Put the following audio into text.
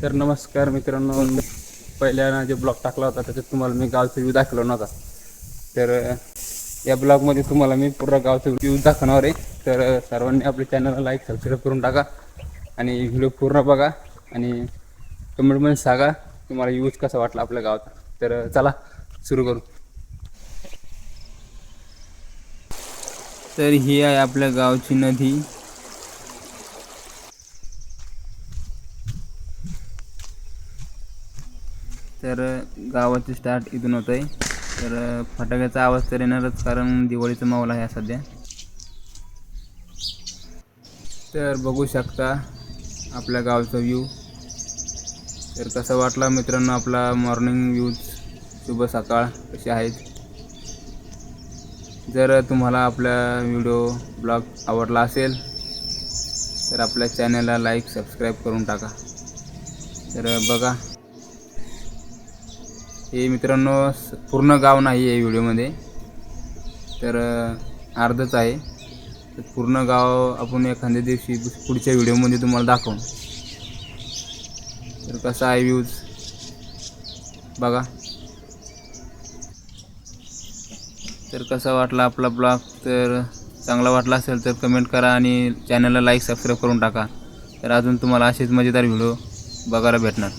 तर नमस्कार मित्रांनो, पहिल्या जे ब्लॉग टाकला होता त्याच्यात तुम्हाला मी गावचा व्ह्यू दाखवला नव्हता. तर या ब्लॉगमध्ये तुम्हाला मी पूर्ण गावचा व्ह्यू दाखवणार आहे. तर सर्वांनी आपल्या चॅनलला लाईक सबस्क्राईब करून टाका आणि व्हिडिओ पूर्ण बघा आणि कमेंटमध्ये सांगा तुम्हाला यूज कसा वाटला आपल्या गावाचा. तर चला सुरू करू. तर ही आहे आपल्या गावची नदी. तर गावाचे स्टार्ट इथून होत आहे. तर फटाक्याचा आवाज तर येणारच, कारण दिवाळीचा माहोल आहे सध्या. तर बघू शकता आपल्या गावचा व्ह्यू. तर कसा वाटला मित्रांनो आपला मॉर्निंग व्ह्यूज. शुभ सकाळ कसे आहेत. जर तुम्हाला आपला व्हिडिओ ब्लॉग आवडला असेल तर आपल्या चॅनलला लाईक सबस्क्राईब करून टाका. तर बघा, हे मित्रांनो पूर्ण गाव नाही आहे व्हिडिओमध्ये, तर अर्धच आहे. तर पूर्ण गाव आपण एखाद्या दिवशी पुढच्या व्हिडिओमध्ये तुम्हाला दाखवू. तर कसा आहे व्ह्यूज बघा. तर कसा वाटला आपला ब्लॉग. तर चांगला वाटला असेल तर कमेंट करा आणि चॅनलला लाईक सबस्क्राईब करून टाका. तर अजून तुम्हाला असेच मजेदार व्हिडिओ बघायला भेटणार.